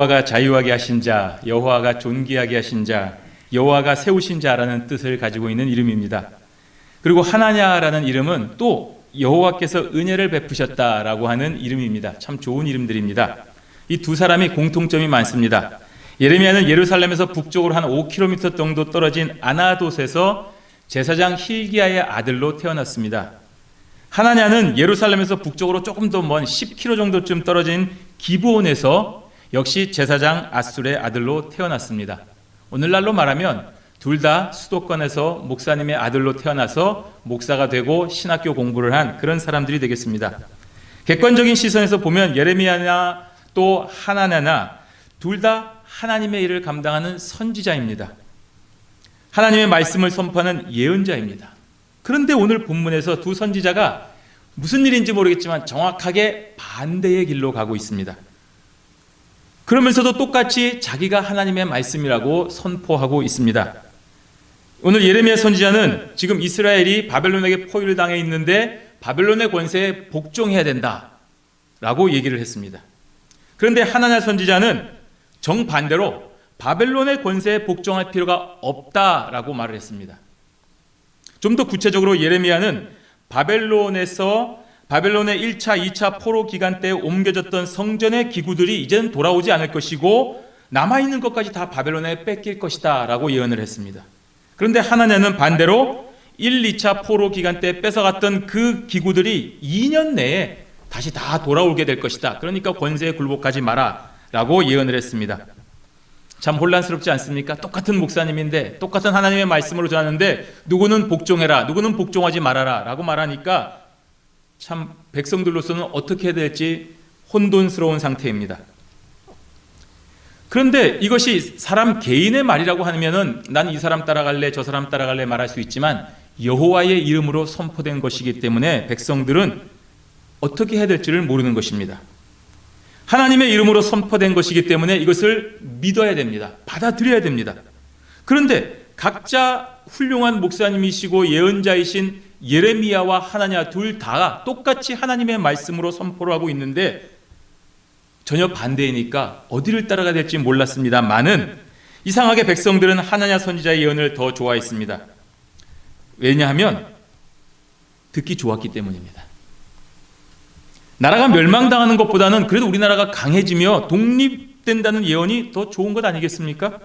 여호와가 자유하게 하신 자, 여호와가 존귀하게 하신 자, 여호와가 세우신 자라는 뜻을 가지고 있는 이름입니다. 그리고 하나냐라는 이름은 또 여호와께서 은혜를 베푸셨다라고 하는 이름입니다. 참 좋은 이름들입니다. 이 두 사람이 공통점이 많습니다. 예레미야는 예루살렘에서 북쪽으로 한 5km 정도 떨어진 아나돗에서 제사장 hil기야의 아들로 태어났습니다. 하나냐는 예루살렘에서 북쪽으로 조금 더 먼 10km 정도쯤 떨어진 기브온에서 역시 제사장 아술의 아들로 태어났습니다. 오늘날로 말하면 둘 다 수도권에서 목사님의 아들로 태어나서 목사가 되고 신학교 공부를 한 그런 사람들이 되겠습니다. 객관적인 시선에서 보면 예레미야나 또 하나냐나 둘 다 하나님의 일을 감당하는 선지자입니다. 하나님의 말씀을 선포하는 예언자입니다. 그런데 오늘 본문에서 두 선지자가 무슨 일인지 모르겠지만 정확하게 반대의 길로 가고 있습니다. 그러면서도 똑같이 자기가 하나님의 말씀이라고 선포하고 있습니다. 오늘 예레미야 선지자는 지금 이스라엘이 바벨론에게 포위를 당해 있는데 바벨론의 권세에 복종해야 된다라고 얘기를 했습니다. 그런데 하나냐 선지자는 정반대로 바벨론의 권세에 복종할 필요가 없다라고 말을 했습니다. 좀 더 구체적으로 예레미야는 바벨론의 1차, 2차 포로 기간 때 옮겨졌던 성전의 기구들이 이제는 돌아오지 않을 것이고 남아있는 것까지 다 바벨론에 뺏길 것이다 라고 예언을 했습니다. 그런데 하나냐는 반대로 1, 2차 포로 기간 때 뺏어갔던 그 기구들이 2년 내에 다시 다 돌아오게 될 것이다. 그러니까 권세에 굴복하지 마라 라고 예언을 했습니다. 참 혼란스럽지 않습니까? 똑같은 목사님인데 똑같은 하나님의 말씀으로 전하는데 누구는 복종해라, 누구는 복종하지 말아라 라고 말하니까 참 백성들로서는 어떻게 해야 될지 혼돈스러운 상태입니다. 그런데 이것이 사람 개인의 말이라고 하면은 난 이 사람 따라갈래 저 사람 따라갈래 말할 수 있지만 여호와의 이름으로 선포된 것이기 때문에 백성들은 어떻게 해야 될지를 모르는 것입니다. 하나님의 이름으로 선포된 것이기 때문에 이것을 믿어야 됩니다. 받아들여야 됩니다. 그런데 각자 훌륭한 목사님이시고 예언자이신 예레미야와 하나냐 둘 다 똑같이 하나님의 말씀으로 선포를 하고 있는데 전혀 반대이니까 어디를 따라가야 될지 몰랐습니다만은 이상하게 백성들은 하나냐 선지자의 예언을 더 좋아했습니다. 왜냐하면 듣기 좋았기 때문입니다. 나라가 멸망당하는 것보다는 그래도 우리나라가 강해지며 독립된다는 예언이 더 좋은 것 아니겠습니까?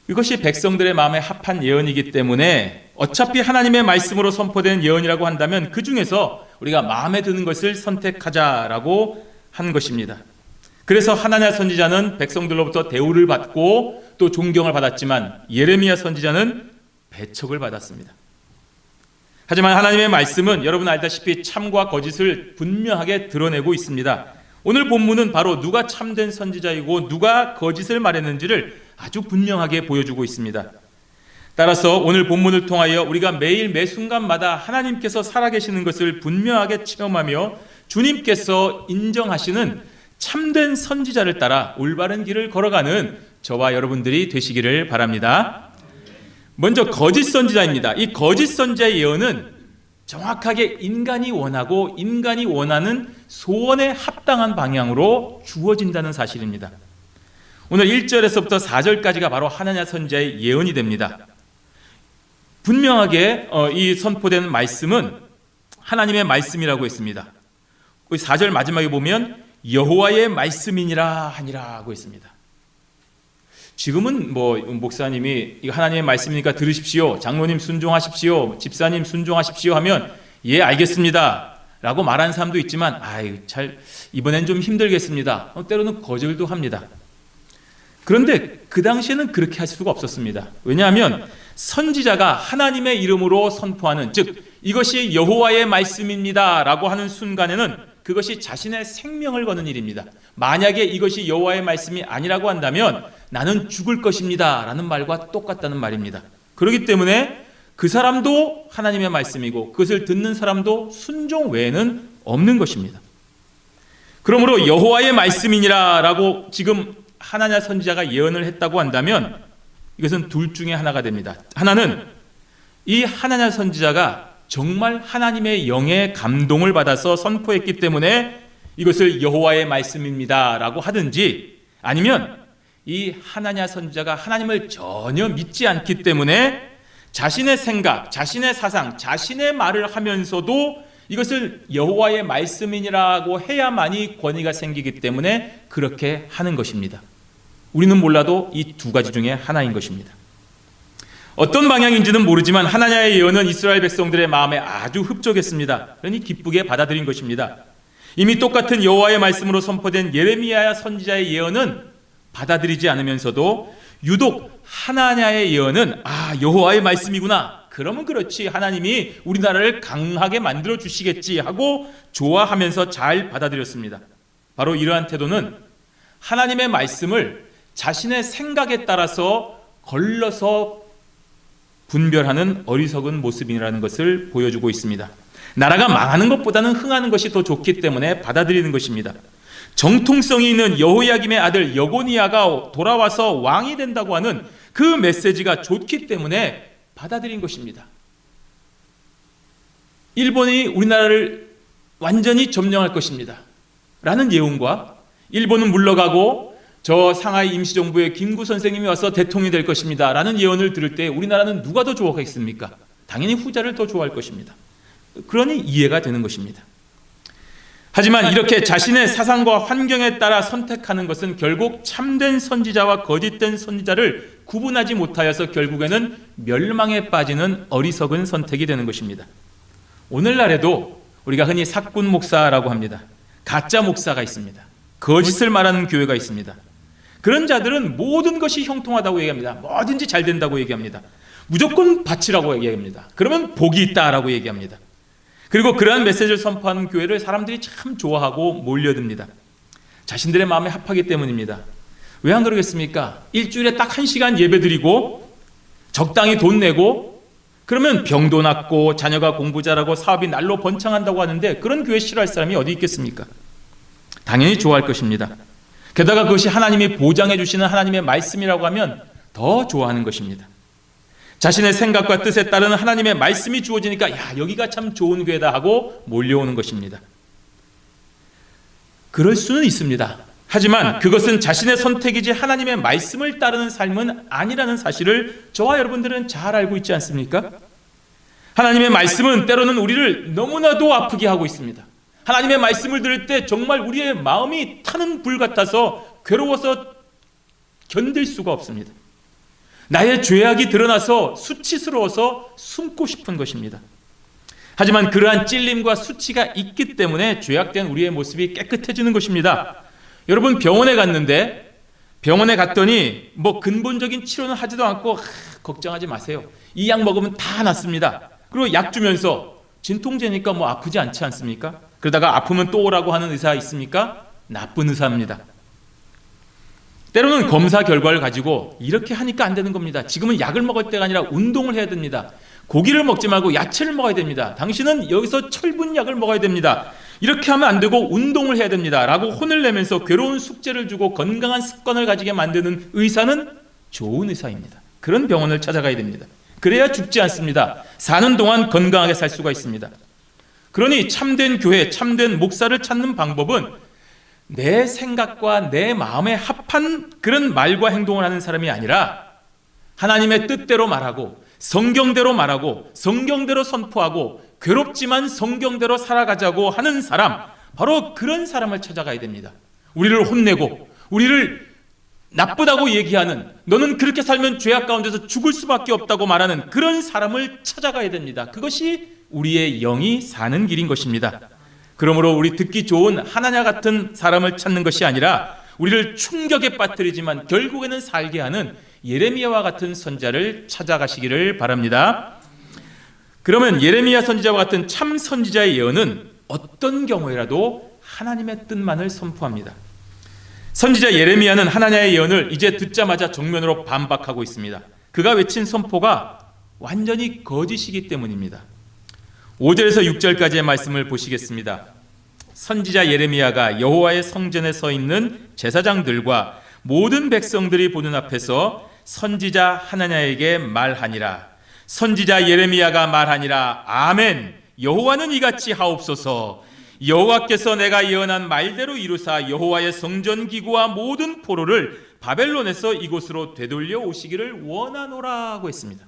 이것이 백성들의 마음에 합한 예언이기 때문에 어차피 하나님의 말씀으로 선포된 예언이라고 한다면 그 중에서 우리가 마음에 드는 것을 선택하자라고 한 것입니다. 그래서 하나냐 선지자는 백성들로부터 대우를 받고 또 존경을 받았지만 예레미야 선지자는 배척을 받았습니다. 하지만 하나님의 말씀은 여러분 알다시피 참과 거짓을 분명하게 드러내고 있습니다. 오늘 본문은 바로 누가 참된 선지자이고 누가 거짓을 말했는지를 아주 분명하게 보여주고 있습니다. 따라서 오늘 본문을 통하여 우리가 매일 매 순간마다 하나님께서 살아계시는 것을 분명하게 체험하며 주님께서 인정하시는 참된 선지자를 따라 올바른 길을 걸어가는 저와 여러분들이 되시기를 바랍니다. 먼저 거짓 선지자입니다. 이 거짓 선지자의 예언은 정확하게 인간이 원하고 인간이 원하는 소원에 합당한 방향으로 주어진다는 사실입니다. 오늘 1절에서부터 4절까지가 바로 하나냐 선지자의 예언이 됩니다. 분명하게 이 선포된 말씀은 하나님의 말씀이라고 했습니다. 4절 마지막에 보면 여호와의 말씀이니라 하니라 하고 있습니다. 지금은 목사님이 이거 하나님의 말씀이니까 들으십시오, 장로님 순종하십시오, 집사님 순종하십시오 하면 예 알겠습니다 라고 말하는 사람도 있지만 이번엔 좀 힘들겠습니다, 때로는 거절도 합니다. 그런데 그 당시에는 그렇게 할 수가 없었습니다. 왜냐하면 선지자가 하나님의 이름으로 선포하는, 즉 이것이 여호와의 말씀입니다 라고 하는 순간에는 그것이 자신의 생명을 거는 일입니다. 만약에 이것이 여호와의 말씀이 아니라고 한다면 나는 죽을 것입니다 라는 말과 똑같다는 말입니다. 그렇기 때문에 그 사람도 하나님의 말씀이고 그것을 듣는 사람도 순종 외에는 없는 것입니다. 그러므로 여호와의 말씀이니라 라고 지금 하나냐 선지자가 예언을 했다고 한다면 이것은 둘 중에 하나가 됩니다. 하나는 이 하나냐 선지자가 정말 하나님의 영의 감동을 받아서 선포했기 때문에 이것을 여호와의 말씀입니다라고 하든지, 아니면 이 하나냐 선지자가 하나님을 전혀 믿지 않기 때문에 자신의 생각, 자신의 사상, 자신의 말을 하면서도 이것을 여호와의 말씀이라고 해야만이 권위가 생기기 때문에 그렇게 하는 것입니다. 우리는 몰라도 이 두 가지 중에 하나인 것입니다. 어떤 방향인지는 모르지만 하나냐의 예언은 이스라엘 백성들의 마음에 아주 흡족했습니다. 그러니 기쁘게 받아들인 것입니다. 이미 똑같은 여호와의 말씀으로 선포된 예레미야 선지자의 예언은 받아들이지 않으면서도 유독 하나냐의 예언은 여호와의 말씀이구나, 그러면 그렇지, 하나님이 우리나라를 강하게 만들어 주시겠지 하고 좋아하면서 잘 받아들였습니다. 바로 이러한 태도는 하나님의 말씀을 자신의 생각에 따라서 걸러서 분별하는 어리석은 모습이라는 것을 보여주고 있습니다. 나라가 망하는 것보다는 흥하는 것이 더 좋기 때문에 받아들이는 것입니다. 정통성이 있는 여호야김의 아들 여고니야가 돌아와서 왕이 된다고 하는 그 메시지가 좋기 때문에 받아들인 것입니다. 일본이 우리나라를 완전히 점령할 것입니다 라는 예언과, 일본은 물러가고 저 상하이 임시정부의 김구 선생님이 와서 대통령이 될 것입니다 라는 예언을 들을 때 우리나라는 누가 더 좋아하겠습니까? 당연히 후자를 더 좋아할 것입니다. 그러니 이해가 되는 것입니다. 하지만 이렇게 자신의 사상과 환경에 따라 선택하는 것은 결국 참된 선지자와 거짓된 선지자를 구분하지 못하여서 결국에는 멸망에 빠지는 어리석은 선택이 되는 것입니다. 오늘날에도 우리가 흔히 사꾼 목사라고 합니다. 가짜 목사가 있습니다. 거짓을 말하는 교회가 있습니다. 그런 자들은 모든 것이 형통하다고 얘기합니다. 뭐든지 잘 된다고 얘기합니다. 무조건 바치라고 얘기합니다. 그러면 복이 있다라고 얘기합니다. 그리고 그러한 메시지를 선포하는 교회를 사람들이 참 좋아하고 몰려듭니다. 자신들의 마음에 합하기 때문입니다. 왜 안 그러겠습니까? 일주일에 딱 1시간 예배드리고 적당히 돈 내고 그러면 병도 낫고 자녀가 공부 잘하고 사업이 날로 번창한다고 하는데 그런 교회 싫어할 사람이 어디 있겠습니까? 당연히 좋아할 것입니다. 게다가 그것이 하나님이 보장해 주시는 하나님의 말씀이라고 하면 더 좋아하는 것입니다. 자신의 생각과 뜻에 따르는 하나님의 말씀이 주어지니까 여기가 참 좋은 교회다 하고 몰려오는 것입니다. 그럴 수는 있습니다. 하지만 그것은 자신의 선택이지 하나님의 말씀을 따르는 삶은 아니라는 사실을 저와 여러분들은 잘 알고 있지 않습니까? 하나님의 말씀은 때로는 우리를 너무나도 아프게 하고 있습니다. 하나님의 말씀을 들을 때 정말 우리의 마음이 타는 불 같아서 괴로워서 견딜 수가 없습니다. 나의 죄악이 드러나서 수치스러워서 숨고 싶은 것입니다. 하지만 그러한 찔림과 수치가 있기 때문에 죄악된 우리의 모습이 깨끗해지는 것입니다. 여러분, 병원에 갔더니 근본적인 치료는 하지도 않고 걱정하지 마세요. 이 약 먹으면 다 낫습니다. 그리고 약 주면서 진통제니까 아프지 않지 않습니까? 그러다가 아프면 또 오라고 하는 의사 있습니까? 나쁜 의사입니다. 때로는 검사 결과를 가지고 이렇게 하니까 안 되는 겁니다. 지금은 약을 먹을 때가 아니라 운동을 해야 됩니다. 고기를 먹지 말고 야채를 먹어야 됩니다. 당신은 여기서 철분약을 먹어야 됩니다. 이렇게 하면 안 되고 운동을 해야 됩니다 라고 혼을 내면서 괴로운 숙제를 주고 건강한 습관을 가지게 만드는 의사는 좋은 의사입니다. 그런 병원을 찾아가야 됩니다. 그래야 죽지 않습니다. 사는 동안 건강하게 살 수가 있습니다. 그러니 참된 교회, 참된 목사를 찾는 방법은 내 생각과 내 마음에 합한 그런 말과 행동을 하는 사람이 아니라 하나님의 뜻대로 말하고 성경대로 말하고 성경대로 선포하고 괴롭지만 성경대로 살아가자고 하는 사람, 바로 그런 사람을 찾아가야 됩니다. 우리를 혼내고 우리를 나쁘다고 얘기하는, 너는 그렇게 살면 죄악 가운데서 죽을 수밖에 없다고 말하는 그런 사람을 찾아가야 됩니다. 그것이 우리의 영이 사는 길인 것입니다. 그러므로 우리 듣기 좋은 하나냐 같은 사람을 찾는 것이 아니라 우리를 충격에 빠뜨리지만 결국에는 살게 하는 예레미야와 같은 선지자를 찾아가시기를 바랍니다. 그러면 예레미야 선지자와 같은 참 선지자의 예언은 어떤 경우에라도 하나님의 뜻만을 선포합니다. 선지자 예레미야는 하나냐의 예언을 이제 듣자마자 정면으로 반박하고 있습니다. 그가 외친 선포가 완전히 거짓이기 때문입니다. 5절에서 6절까지의 말씀을 보시겠습니다. 선지자 예레미야가 여호와의 성전에 서 있는 제사장들과 모든 백성들이 보는 앞에서 선지자 하나냐에게 말하니라. 선지자 예레미야가 말하니라. 아멘. 여호와는 이같이 하옵소서. 여호와께서 내가 예언한 말대로 이루사 여호와의 성전 기구와 모든 포로를 바벨론에서 이곳으로 되돌려 오시기를 원하노라고 했습니다.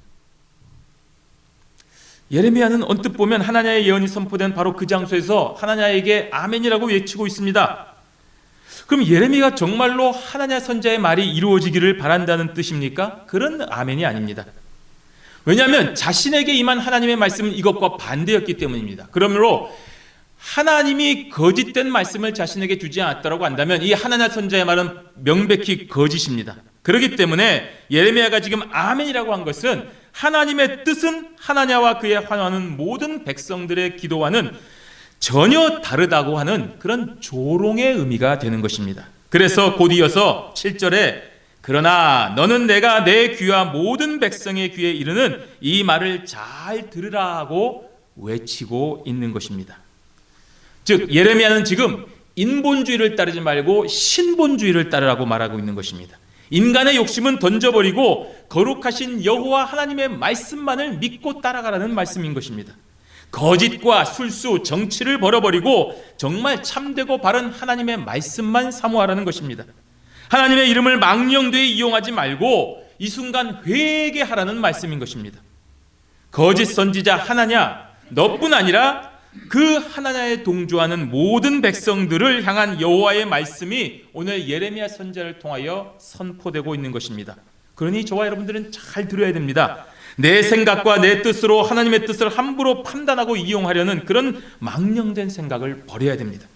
예레미야는 언뜻 보면 하나냐의 예언이 선포된 바로 그 장소에서 하나냐에게 아멘이라고 외치고 있습니다. 그럼 예레미야가 정말로 하나냐 선지자의 말이 이루어지기를 바란다는 뜻입니까? 그런 아멘이 아닙니다. 왜냐하면 자신에게 임한 하나님의 말씀은 이것과 반대였기 때문입니다. 그러므로 하나님이 거짓된 말씀을 자신에게 주지 않았다고 한다면 이 하나냐 선지자의 말은 명백히 거짓입니다. 그렇기 때문에 예레미야가 지금 아멘이라고 한 것은 하나님의 뜻은 하나냐와 그의 환호하는 모든 백성들의 기도와는 전혀 다르다고 하는 그런 조롱의 의미가 되는 것입니다. 그래서 곧 이어서 7절에 그러나 너는 내가 내 귀와 모든 백성의 귀에 이르는 이 말을 잘 들으라고 외치고 있는 것입니다. 즉 예레미야는 지금 인본주의를 따르지 말고 신본주의를 따르라고 말하고 있는 것입니다. 인간의 욕심은 던져버리고 거룩하신 여호와 하나님의 말씀만을 믿고 따라가라는 말씀인 것입니다. 거짓과 술수, 정치를 버려버리고 정말 참되고 바른 하나님의 말씀만 사모하라는 것입니다. 하나님의 이름을 망령되이 이용하지 말고 이 순간 회개하라는 말씀인 것입니다. 거짓 선지자 하나냐, 너뿐 아니라 그 하나냐에 동조하는 모든 백성들을 향한 여호와의 말씀이 오늘 예레미야 선지자를 통하여 선포되고 있는 것입니다. 그러니 저와 여러분들은 잘 들어야 됩니다. 내 생각과 내 뜻으로 하나님의 뜻을 함부로 판단하고 이용하려는 그런 망령된 생각을 버려야 됩니다.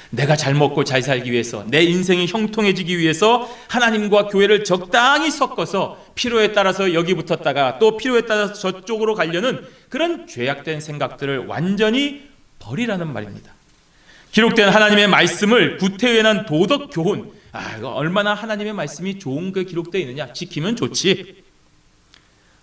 내가 잘 먹고 잘 살기 위해서, 내 인생이 형통해지기 위해서 하나님과 교회를 적당히 섞어서 필요에 따라서 여기 붙었다가 또 필요에 따라서 저쪽으로 가려는 그런 죄악된 생각들을 완전히 버리라는 말입니다. 기록된 하나님의 말씀을 구태의한 도덕 교훈, 이거 얼마나 하나님의 말씀이 좋은 게 기록되어 있느냐, 지키면 좋지.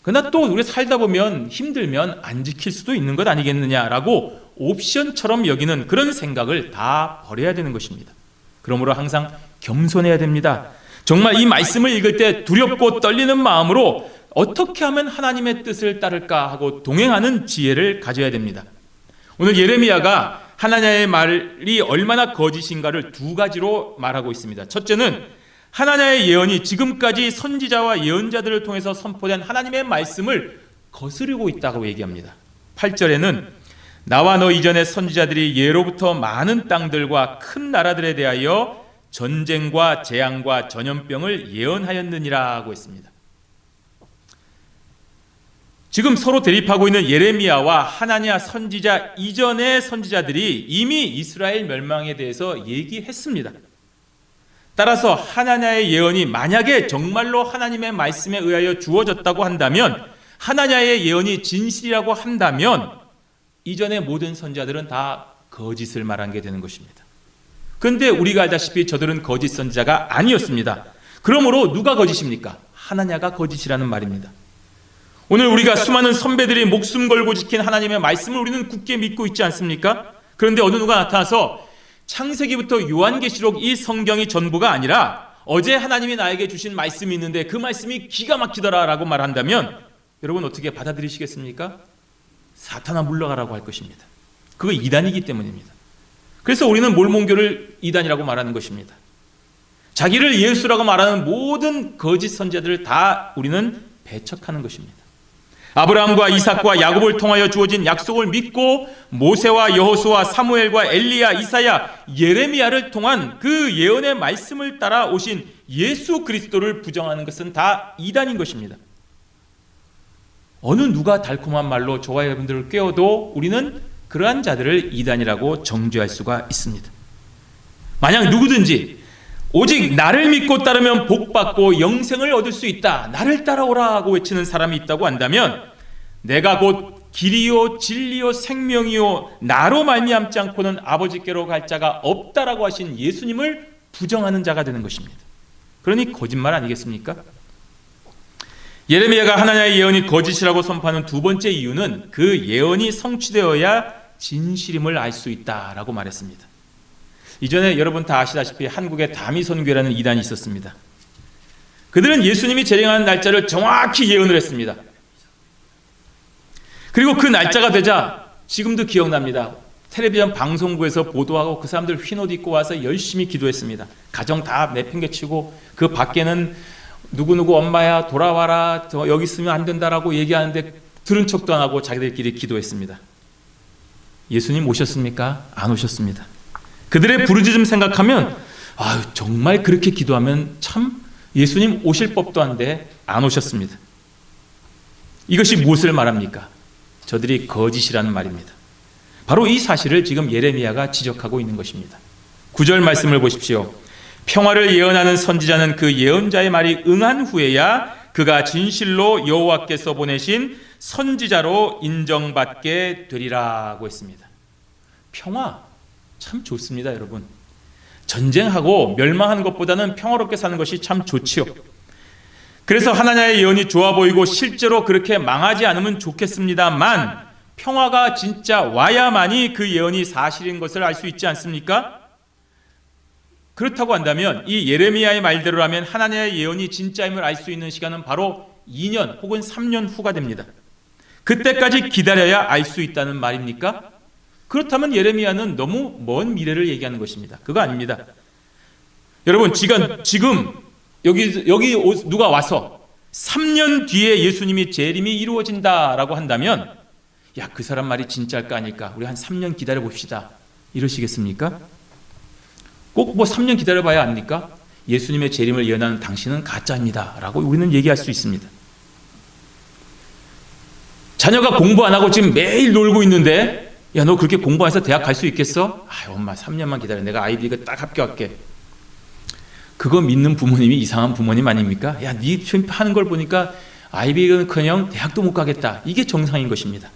그러나 또 우리가 살다 보면 힘들면 안 지킬 수도 있는 것 아니겠느냐라고 옵션처럼 여기는 그런 생각을 다 버려야 되는 것입니다. 그러므로 항상 겸손해야 됩니다. 정말 이 말씀을 읽을 때 두렵고 떨리는 마음으로 어떻게 하면 하나님의 뜻을 따를까 하고 동행하는 지혜를 가져야 됩니다. 오늘 예레미야가 하나냐의 말이 얼마나 거짓인가를 두 가지로 말하고 있습니다. 첫째는 하나냐의 예언이 지금까지 선지자와 예언자들을 통해서 선포된 하나님의 말씀을 거스르고 있다고 얘기합니다. 8절에는 나와 너 이전의 선지자들이 예로부터 많은 땅들과 큰 나라들에 대하여 전쟁과 재앙과 전염병을 예언하였느니라고 했습니다. 지금 서로 대립하고 있는 예레미야와 하나냐 선지자 이전의 선지자들이 이미 이스라엘 멸망에 대해서 얘기했습니다. 따라서 하나냐의 예언이 만약에 정말로 하나님의 말씀에 의하여 주어졌다고 한다면, 하나냐의 예언이 진실이라고 한다면 이전의 모든 선지자들은 다 거짓을 말한 게 되는 것입니다. 그런데 우리가 알다시피 저들은 거짓 선지자가 아니었습니다. 그러므로 누가 거짓입니까? 하나냐가 거짓이라는 말입니다. 오늘 우리가 수많은 선배들이 목숨 걸고 지킨 하나님의 말씀을 우리는 굳게 믿고 있지 않습니까? 그런데 어느 누가 나타나서 창세기부터 요한계시록 이 성경이 전부가 아니라 어제 하나님이 나에게 주신 말씀이 있는데 그 말씀이 기가 막히더라 라고 말한다면 여러분 어떻게 받아들이시겠습니까? 사탄아 물러가라고 할 것입니다. 그거 이단이기 때문입니다. 그래서 우리는 몰몬교를 이단이라고 말하는 것입니다. 자기를 예수라고 말하는 모든 거짓 선지자들을 다 우리는 배척하는 것입니다. 아브라함과 이삭과 야곱을 통하여 주어진 약속을 믿고 모세와 여호수아, 사무엘과 엘리야, 이사야, 예레미야를 통한 그 예언의 말씀을 따라 오신 예수 그리스도를 부정하는 것은 다 이단인 것입니다. 어느 누가 달콤한 말로 저와 여러분들을 깨워도 우리는 그러한 자들을 이단이라고 정죄할 수가 있습니다. 만약 누구든지 오직 나를 믿고 따르면 복받고 영생을 얻을 수 있다, 나를 따라오라 하고 외치는 사람이 있다고 한다면 내가 곧 길이요 진리요 생명이요 나로 말미암지 않고는 아버지께로 갈 자가 없다라고 하신 예수님을 부정하는 자가 되는 것입니다. 그러니 거짓말 아니겠습니까? 예레미야가 하나냐의 예언이 거짓이라고 선포하는 두 번째 이유는 그 예언이 성취되어야 진실임을 알 수 있다라고 말했습니다. 이전에 여러분 다 아시다시피 한국에 다미선교회라는 이단이 있었습니다. 그들은 예수님이 재림하는 날짜를 정확히 예언을 했습니다. 그리고 그 날짜가 되자 지금도 기억납니다. 텔레비전 방송국에서 보도하고 그 사람들 흰옷 입고 와서 열심히 기도했습니다. 가정 다 내팽개치고 그 밖에는 누구누구 엄마야 돌아와라, 여기 있으면 안 된다라고 얘기하는데 들은 척도 안 하고 자기들끼리 기도했습니다. 예수님 오셨습니까? 안 오셨습니다. 그들의 부르짖음 생각하면 정말 그렇게 기도하면 참 예수님 오실 법도 한데 안 오셨습니다. 이것이 무엇을 말합니까? 저들이 거짓이라는 말입니다. 바로 이 사실을 지금 예레미야가 지적하고 있는 것입니다. 9절 말씀을 보십시오. 평화를 예언하는 선지자는 그 예언자의 말이 응한 후에야 그가 진실로 여호와께서 보내신 선지자로 인정받게 되리라고 했습니다. 평화 참 좋습니다, 여러분. 전쟁하고 멸망하는 것보다는 평화롭게 사는 것이 참 좋지요. 그래서 하나님의 예언이 좋아 보이고 실제로 그렇게 망하지 않으면 좋겠습니다만 평화가 진짜 와야만이 그 예언이 사실인 것을 알 수 있지 않습니까? 그렇다고 한다면 이 예레미야의 말대로라면 하나님의 예언이 진짜임을 알 수 있는 시간은 바로 2년 혹은 3년 후가 됩니다. 그때까지 기다려야 알 수 있다는 말입니까? 그렇다면 예레미야는 너무 먼 미래를 얘기하는 것입니다. 그거 아닙니다. 여러분 지금 여기 누가 와서 3년 뒤에 예수님이 재림이 이루어진다라고 한다면 그 사람 말이 진짜일까 아닐까? 우리 한 3년 기다려 봅시다. 이러시겠습니까? 꼭 3년 기다려봐야 합니까? 예수님의 재림을 예언하는 당신은 가짜입니다 라고 우리는 얘기할 수 있습니다. 자녀가 공부 안 하고 지금 매일 놀고 있는데 너 그렇게 공부 안 해서 대학 갈 수 있겠어? 엄마 3년만 기다려. 내가 아이비리그 딱 합격할게. 그거 믿는 부모님이 이상한 부모님 아닙니까? 네 하는 걸 보니까 아이비리그는커녕 대학도 못 가겠다. 이게 정상인 것입니다.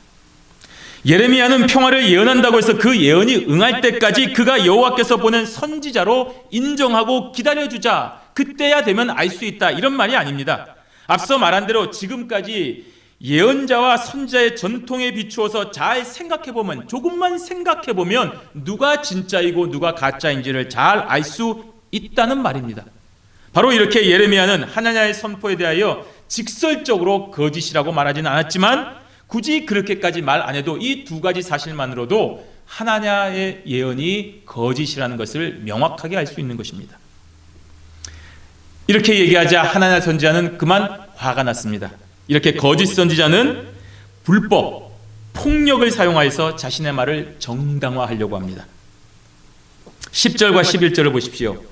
예레미야는 평화를 예언한다고 해서 그 예언이 응할 때까지 그가 여호와께서 보낸 선지자로 인정하고 기다려주자. 그때야 되면 알 수 있다. 이런 말이 아닙니다. 앞서 말한 대로 지금까지 예언자와 선지자의 전통에 비추어서 잘 생각해보면, 조금만 생각해보면 누가 진짜이고 누가 가짜인지를 잘 알 수 있다는 말입니다. 바로 이렇게 예레미야는 하나님의 선포에 대하여 직설적으로 거짓이라고 말하지는 않았지만 굳이 그렇게까지 말 안 해도 이 두 가지 사실만으로도 하나님의 예언이 거짓이라는 것을 명확하게 알 수 있는 것입니다. 이렇게 얘기하자 하나님의 선지자는 그만 화가 났습니다. 이렇게 거짓 선지자는 불법, 폭력을 사용하여서 자신의 말을 정당화하려고 합니다. 10절과 11절을 보십시오.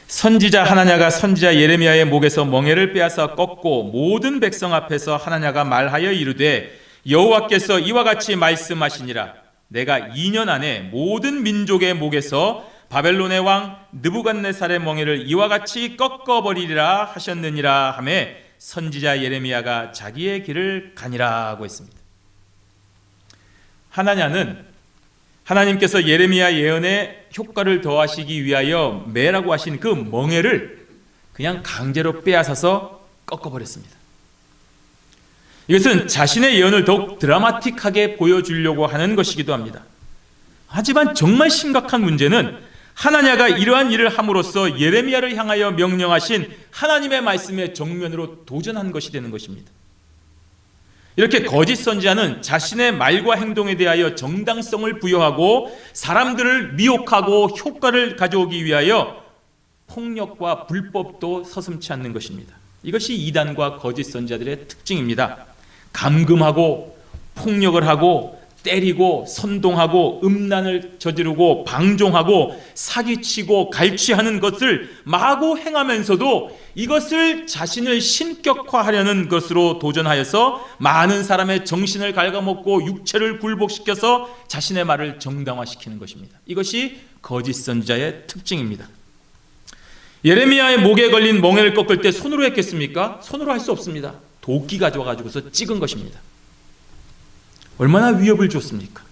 선지자 하나냐가 선지자 예레미야의 목에서 멍에를 빼앗아 꺾고 모든 백성 앞에서 하나냐가 말하여 이르되 여호와께서 이와 같이 말씀하시니라. 내가 2년 안에 모든 민족의 목에서 바벨론의 왕 느부갓네살의 멍에를 이와 같이 꺾어버리리라 하셨느니라 하매 선지자 예레미야가 자기의 길을 가니라고 했습니다. 하나냐는 하나님께서 예레미야 예언에 효과를 더하시기 위하여 매라고 하신 그 멍에를 그냥 강제로 빼앗아서 꺾어버렸습니다. 이것은 자신의 예언을 더욱 드라마틱하게 보여주려고 하는 것이기도 합니다. 하지만 정말 심각한 문제는 하나냐가 이러한 일을 함으로써 예레미야를 향하여 명령하신 하나님의 말씀에 정면으로 도전한 것이 되는 것입니다. 이렇게 거짓 선지자는 자신의 말과 행동에 대하여 정당성을 부여하고 사람들을 미혹하고 효과를 가져오기 위하여 폭력과 불법도 서슴지 않는 것입니다. 이것이 이단과 거짓 선지자들의 특징입니다. 감금하고 폭력을 하고 때리고 선동하고 음란을 저지르고 방종하고 사기치고 갈취하는 것을 마구 행하면서도 이것을 자신을 신격화하려는 것으로 도전하여서 많은 사람의 정신을 갉아먹고 육체를 굴복시켜서 자신의 말을 정당화시키는 것입니다. 이것이 거짓 선지자의 특징입니다. 예레미야의 목에 걸린 멍에를 꺾을 때 손으로 했겠습니까? 손으로 할 수 없습니다. 도끼 가져와가지고서 찍은 것입니다. 얼마나 위협을 줬습니까?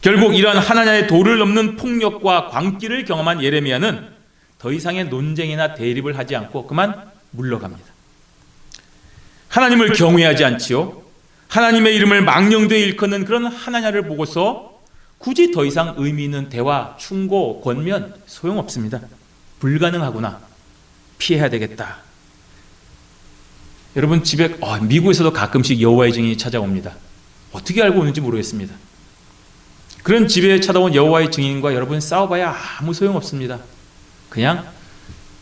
결국 이러한 하나님의 도를 넘는 폭력과 광기를 경험한 예레미야는 더 이상의 논쟁이나 대립을 하지 않고 그만 물러갑니다. 하나님을 경외하지 않지요. 하나님의 이름을 망령되이 일컫는 그런 하나냐를 보고서 굳이 더 이상 의미 있는 대화, 충고, 권면 소용없습니다. 불가능하구나. 피해야 되겠다. 여러분 집에 미국에서도 가끔씩 여호와의 증인이 찾아옵니다. 어떻게 알고 오는지 모르겠습니다. 그런 집에 찾아온 여호와의 증인과 여러분 싸워봐야 아무 소용없습니다. 그냥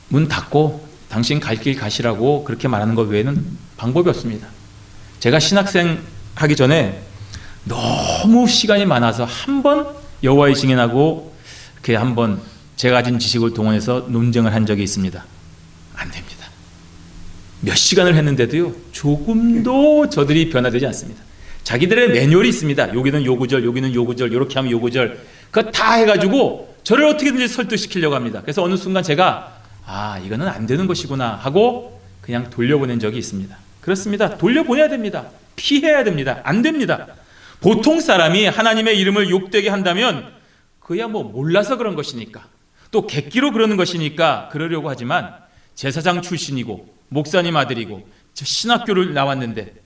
문 닫고 당신 갈 길 가시라고 그렇게 말하는 것 외에는 방법이 없습니다. 제가 신학생 하기 전에 너무 시간이 많아서 한 번 여호와의 증인하고 이렇게 한번 제가 가진 지식을 동원해서 논쟁을 한 적이 있습니다. 안 됩니다. 몇 시간을 했는데도요, 조금도 저들이 변화되지 않습니다. 자기들의 매뉴얼이 있습니다. 여기는 요 구절, 여기는 요 구절, 이렇게 하면 요 구절, 그거 다 해가지고 저를 어떻게든지 설득시키려고 합니다. 그래서 어느 순간 제가 이거는 안 되는 것이구나 하고 그냥 돌려보낸 적이 있습니다. 그렇습니다. 돌려보내야 됩니다. 피해야 됩니다. 안 됩니다. 보통 사람이 하나님의 이름을 욕되게 한다면 그야 뭐 몰라서 그런 것이니까, 또 객기로 그러는 것이니까 그러려고 하지만, 제사장 출신이고 목사님 아들이고 저 신학교를 나왔는데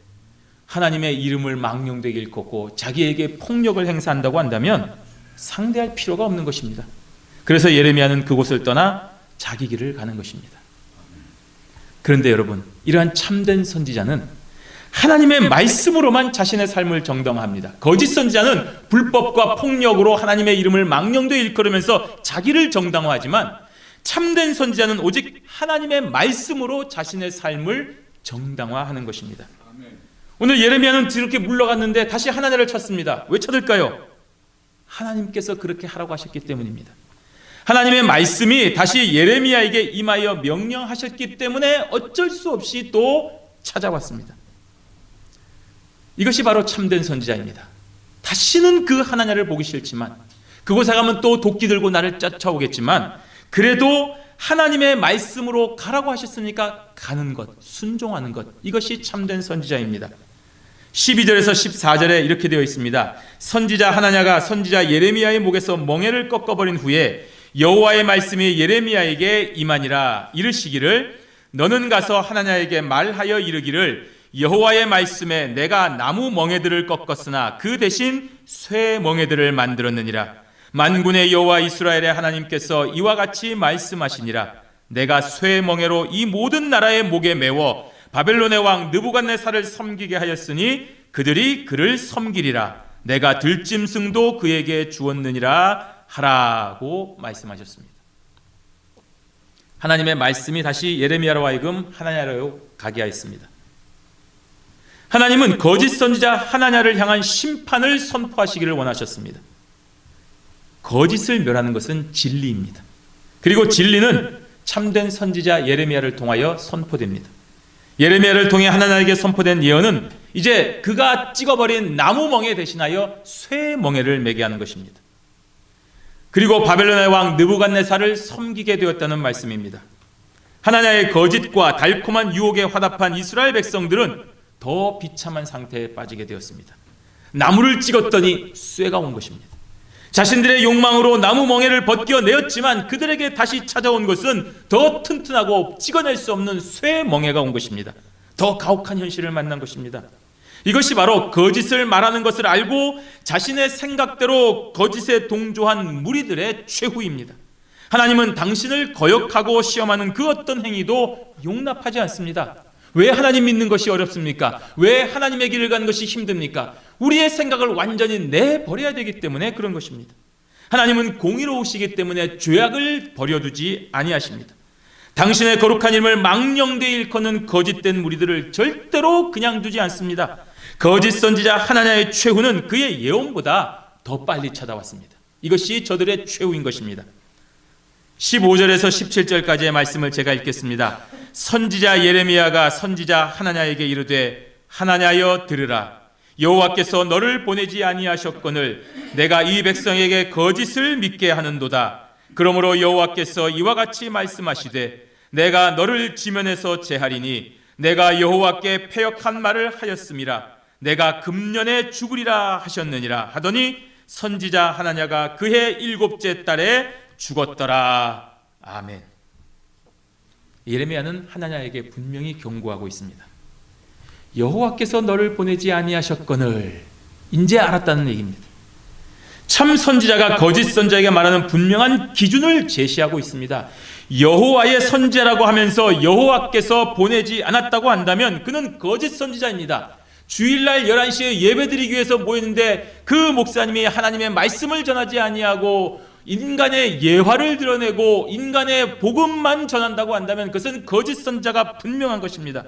하나님의 이름을 망령되게 일컫고 자기에게 폭력을 행사한다고 한다면 상대할 필요가 없는 것입니다. 그래서 예레미야는 그곳을 떠나 자기 길을 가는 것입니다. 그런데 여러분, 이러한 참된 선지자는 하나님의 말씀으로만 자신의 삶을 정당화합니다. 거짓 선지자는 불법과 폭력으로 하나님의 이름을 망령되게 일컬으면서 자기를 정당화하지만, 참된 선지자는 오직 하나님의 말씀으로 자신의 삶을 정당화하는 것입니다. 오늘 예레미야는 이렇게 물러갔는데 다시 하나님을 찾습니다. 왜 찾을까요? 하나님께서 그렇게 하라고 하셨기 때문입니다. 하나님의 말씀이 다시 예레미야에게 임하여 명령하셨기 때문에 어쩔 수 없이 또 찾아왔습니다. 이것이 바로 참된 선지자입니다. 다시는 그 하나님을 보기 싫지만, 그곳에 가면 또 도끼 들고 나를 쫓아오겠지만, 그래도 하나님의 말씀으로 가라고 하셨으니까 가는 것, 순종하는 것, 이것이 참된 선지자입니다. 12절에서 14절에 이렇게 되어 있습니다. 선지자 하나냐가 선지자 예레미야의 목에서 멍에를 꺾어버린 후에 여호와의 말씀이 예레미야에게 임하니라. 이르시기를, 너는 가서 하나냐에게 말하여 이르기를, 여호와의 말씀에 내가 나무 멍에들을 꺾었으나 그 대신 쇠 멍에들을 만들었느니라. 만군의 여호와 이스라엘의 하나님께서 이와 같이 말씀하시니라. 내가 쇠 멍에로 이 모든 나라의 목에 메워 바벨론의 왕 느부갓네살을 섬기게 하였으니 그들이 그를 섬기리라. 내가 들짐승도 그에게 주었느니라 하라고 말씀하셨습니다. 하나님의 말씀이 다시 예레미야로 하여금 하나냐로 가게 하였습니다. 하나님은 거짓 선지자 하나냐를 향한 심판을 선포하시기를 원하셨습니다. 거짓을 멸하는 것은 진리입니다. 그리고 진리는 참된 선지자 예레미야를 통하여 선포됩니다. 예레미야를 통해 하나님에게 선포된 예언은 이제 그가 찍어버린 나무 멍에 대신하여 쇠 멍에를 매게 하는 것입니다. 그리고 바벨론의 왕 느부갓네살을 섬기게 되었다는 말씀입니다. 하나님의 거짓과 달콤한 유혹에 화답한 이스라엘 백성들은 더 비참한 상태에 빠지게 되었습니다. 나무를 찍었더니 쇠가 온 것입니다. 자신들의 욕망으로 나무 멍에를 벗겨내었지만 그들에게 다시 찾아온 것은 더 튼튼하고 찍어낼 수 없는 쇠 멍에가 온 것입니다. 더 가혹한 현실을 만난 것입니다. 이것이 바로 거짓을 말하는 것을 알고 자신의 생각대로 거짓에 동조한 무리들의 최후입니다. 하나님은 당신을 거역하고 시험하는 그 어떤 행위도 용납하지 않습니다. 왜 하나님 믿는 것이 어렵습니까? 왜 하나님의 길을 가는 것이 힘듭니까? 우리의 생각을 완전히 내버려야 되기 때문에 그런 것입니다. 하나님은 공의로우시기 때문에 죄악을 버려두지 아니하십니다. 당신의 거룩한 이름을 망령되이 일컫는 거짓된 무리들을 절대로 그냥 두지 않습니다. 거짓 선지자 하나냐의 최후는 그의 예언보다 더 빨리 찾아왔습니다. 이것이 저들의 최후인 것입니다. 15절에서 17절까지의 말씀을 제가 읽겠습니다. 선지자 예레미야가 선지자 하나냐에게 이르되, 하나냐여 들으라. 여호와께서 너를 보내지 아니하셨거늘 내가 이 백성에게 거짓을 믿게 하는도다. 그러므로 여호와께서 이와 같이 말씀하시되, 내가 너를 지면에서 제하리니 내가 여호와께 패역한 말을 하였음이라. 내가 금년에 죽으리라 하셨느니라 하더니 선지자 하나냐가 그해 7째 달에 죽었더라. 아멘. 예레미야는 하나냐에게 분명히 경고하고 있습니다. 여호와께서 너를 보내지 아니하셨거늘, 이제 알았다는 얘기입니다. 참 선지자가 거짓 선지자에게 말하는 분명한 기준을 제시하고 있습니다. 여호와의 선지자라고 하면서 여호와께서 보내지 않았다고 한다면 그는 거짓 선지자입니다. 주일날 11시에 예배드리기 위해서 모였는데 그 목사님이 하나님의 말씀을 전하지 아니하고 인간의 예화를 드러내고 인간의 복음만 전한다고 한다면 그것은 거짓 선자가 분명한 것입니다.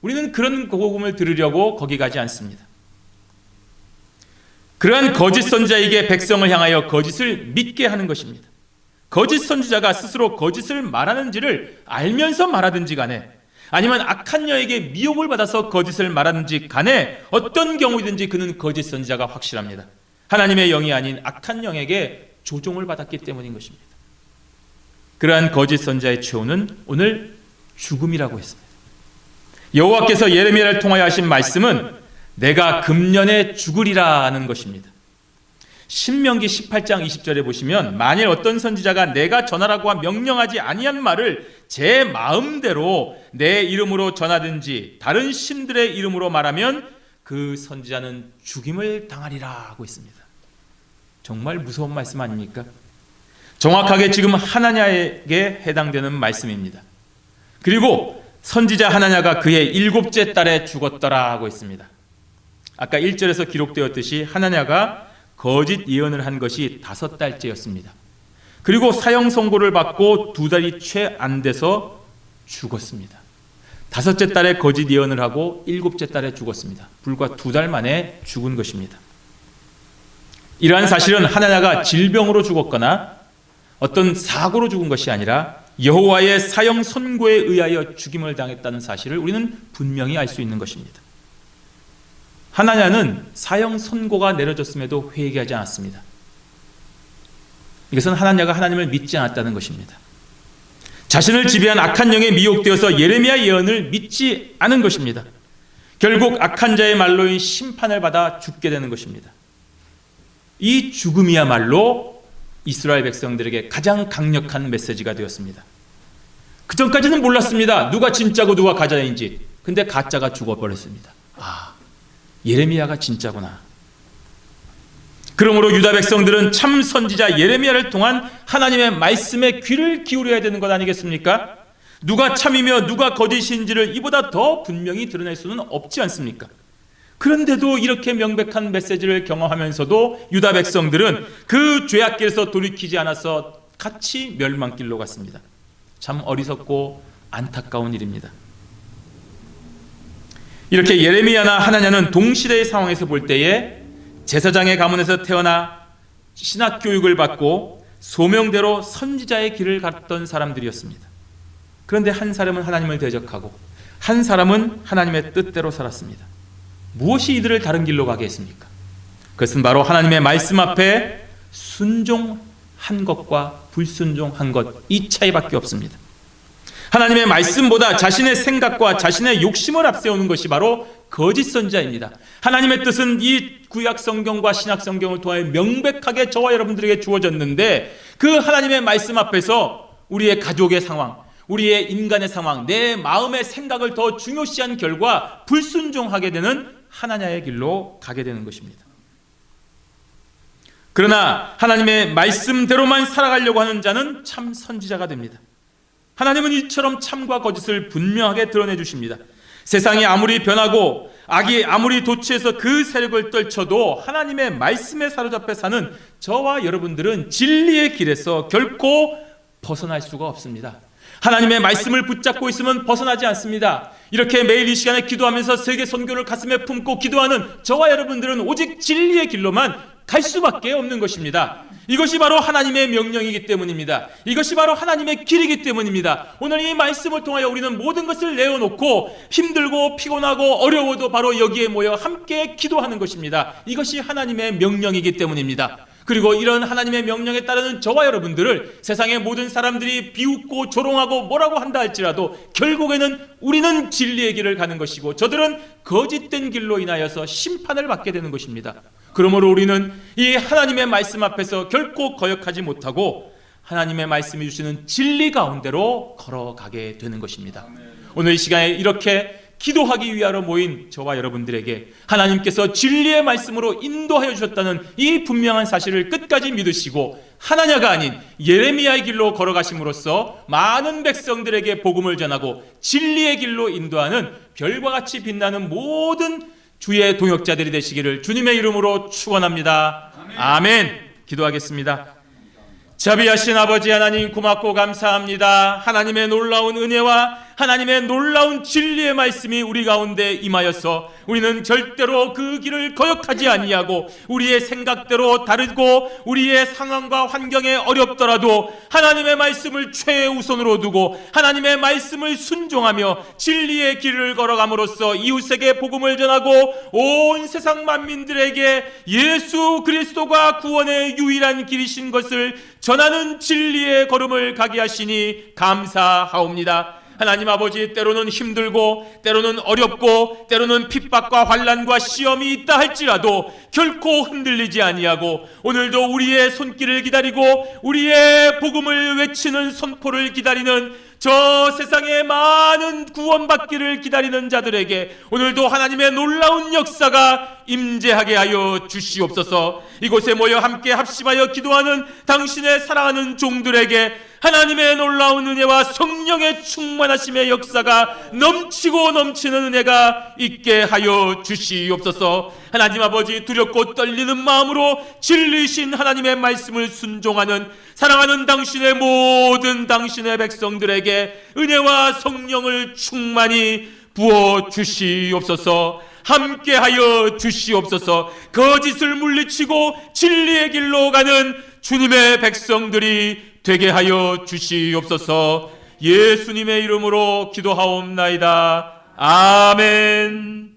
우리는 그런 복음을 들으려고 거기 가지 않습니다. 그러한 거짓 선자에게 백성을 향하여 거짓을 믿게 하는 것입니다. 거짓 선지자가 스스로 거짓을 말하는지를 알면서 말하든지 간에 아니면 악한 여에게 미혹을 받아서 거짓을 말하든지 간에 어떤 경우이든지 그는 거짓 선지자가 확실합니다. 하나님의 영이 아닌 악한 영에게 조종을 받았기 때문인 것입니다. 그러한 거짓 선지자의 최후는 오늘 죽음이라고 했습니다. 여호와께서 예레미야를 통하여 하신 말씀은 내가 금년에 죽으리라는 것입니다. 신명기 18장 20절에 보시면 만일 어떤 선지자가 내가 전하라고 명령하지 아니한 말을 제 마음대로 내 이름으로 전하든지 다른 신들의 이름으로 말하면 그 선지자는 죽임을 당하리라 하고 있습니다. 정말 무서운 말씀 아닙니까? 정확하게 지금 하나냐에게 해당되는 말씀입니다. 그리고 선지자 하나냐가 그의 7째 달에 죽었더라 하고 있습니다. 아까 1절에서 기록되었듯이 하나냐가 거짓 예언을 한 것이 5달째였습니다. 그리고 사형 선고를 받고 2달이 채 안 돼서 죽었습니다. 5째 달에 거짓 예언을 하고 7째 달에 죽었습니다. 불과 2달 만에 죽은 것입니다. 이러한 사실은 하나냐가 질병으로 죽었거나 어떤 사고로 죽은 것이 아니라 여호와의 사형 선고에 의하여 죽임을 당했다는 사실을 우리는 분명히 알 수 있는 것입니다. 하나냐는 사형 선고가 내려졌음에도 회개하지 않았습니다. 이것은 하나냐가 하나님을 믿지 않았다는 것입니다. 자신을 지배한 악한 영에 미혹되어서 예레미야 예언을 믿지 않은 것입니다. 결국 악한 자의 말로인 심판을 받아 죽게 되는 것입니다. 이 죽음이야말로 이스라엘 백성들에게 가장 강력한 메시지가 되었습니다. 그 전까지는 몰랐습니다. 누가 진짜고 누가 가짜인지. 근데 가짜가 죽어버렸습니다. 예레미야가 진짜구나. 그러므로 유다 백성들은 참 선지자 예레미야를 통한 하나님의 말씀에 귀를 기울여야 되는 것 아니겠습니까? 누가 참이며 누가 거짓인지를 이보다 더 분명히 드러낼 수는 없지 않습니까? 그런데도 이렇게 명백한 메시지를 경험하면서도 유다 백성들은 그 죄악길에서 돌이키지 않아서 같이 멸망길로 갔습니다. 참 어리석고 안타까운 일입니다. 이렇게 예레미야나 하나냐는 동시대의 상황에서 볼 때에 제사장의 가문에서 태어나 신학 교육을 받고 소명대로 선지자의 길을 갔던 사람들이었습니다. 그런데 한 사람은 하나님을 대적하고 한 사람은 하나님의 뜻대로 살았습니다. 무엇이 이들을 다른 길로 가게 했습니까? 그것은 바로 하나님의 말씀 앞에 순종한 것과 불순종한 것, 이 차이밖에 없습니다. 하나님의 말씀보다 자신의 생각과 자신의 욕심을 앞세우는 것이 바로 거짓 선지자입니다. 하나님의 뜻은 이 구약 성경과 신약 성경을 통해 명백하게 저와 여러분들에게 주어졌는데 그 하나님의 말씀 앞에서 우리의 가족의 상황, 우리의 인간의 상황, 내 마음의 생각을 더 중요시한 결과 불순종하게 되는 하나냐의 길로 가게 되는 것입니다. 그러나 하나님의 말씀대로만 살아가려고 하는 자는 참 선지자가 됩니다. 하나님은 이처럼 참과 거짓을 분명하게 드러내 주십니다. 세상이 아무리 변하고 악이 아무리 도취해서 그 세력을 떨쳐도 하나님의 말씀에 사로잡혀 사는 저와 여러분들은 진리의 길에서 결코 벗어날 수가 없습니다. 하나님의 말씀을 붙잡고 있으면 벗어나지 않습니다. 이렇게 매일 이 시간에 기도하면서 세계 선교를 가슴에 품고 기도하는 저와 여러분들은 오직 진리의 길로만 갈 수밖에 없는 것입니다. 이것이 바로 하나님의 명령이기 때문입니다. 이것이 바로 하나님의 길이기 때문입니다. 오늘 이 말씀을 통하여 우리는 모든 것을 내어놓고 힘들고 피곤하고 어려워도 바로 여기에 모여 함께 기도하는 것입니다. 이것이 하나님의 명령이기 때문입니다. 그리고 이런 하나님의 명령에 따르는 저와 여러분들을 세상의 모든 사람들이 비웃고 조롱하고 뭐라고 한다 할지라도 결국에는 우리는 진리의 길을 가는 것이고 저들은 거짓된 길로 인하여서 심판을 받게 되는 것입니다. 그러므로 우리는 이 하나님의 말씀 앞에서 결코 거역하지 못하고 하나님의 말씀이 주시는 진리 가운데로 걸어가게 되는 것입니다. 오늘 이 시간에 이렇게 기도하기 위하여 모인 저와 여러분들에게 하나님께서 진리의 말씀으로 인도하여 주셨다는 이 분명한 사실을 끝까지 믿으시고 하나냐가 아닌 예레미야의 길로 걸어가심으로써 많은 백성들에게 복음을 전하고 진리의 길로 인도하는 별과 같이 빛나는 모든 주의 동역자들이 되시기를 주님의 이름으로 축원합니다. 아멘. 기도하겠습니다. 자비하신 아버지 하나님, 고맙고 감사합니다. 하나님의 놀라운 은혜와 하나님의 놀라운 진리의 말씀이 우리 가운데 임하여서 우리는 절대로 그 길을 거역하지 아니하고 우리의 생각대로 다르고 우리의 상황과 환경에 어렵더라도 하나님의 말씀을 최우선으로 두고 하나님의 말씀을 순종하며 진리의 길을 걸어감으로써 이웃에게 복음을 전하고 온 세상 만민들에게 예수 그리스도가 구원의 유일한 길이신 것을 전하는 진리의 걸음을 가게 하시니 감사하옵니다. 하나님 아버지, 때로는 힘들고 때로는 어렵고 때로는 핍박과 환난과 시험이 있다 할지라도 결코 흔들리지 아니하고 오늘도 우리의 손길을 기다리고 우리의 복음을 외치는 선포를 기다리는 저 세상의 많은 구원받기를 기다리는 자들에게 오늘도 하나님의 놀라운 역사가 임재하게 하여 주시옵소서. 이곳에 모여 함께 합심하여 기도하는 당신의 사랑하는 종들에게 하나님의 놀라운 은혜와 성령의 충만하심의 역사가 넘치고 넘치는 은혜가 있게 하여 주시옵소서. 하나님 아버지, 두렵고 떨리는 마음으로 진리신 하나님의 말씀을 순종하는 사랑하는 당신의 백성들에게 은혜와 성령을 충만히 부어 주시옵소서. 함께하여 주시옵소서. 거짓을 물리치고 진리의 길로 가는 주님의 백성들이 되게 하여 주시옵소서. 예수님의 이름으로 기도하옵나이다. 아멘.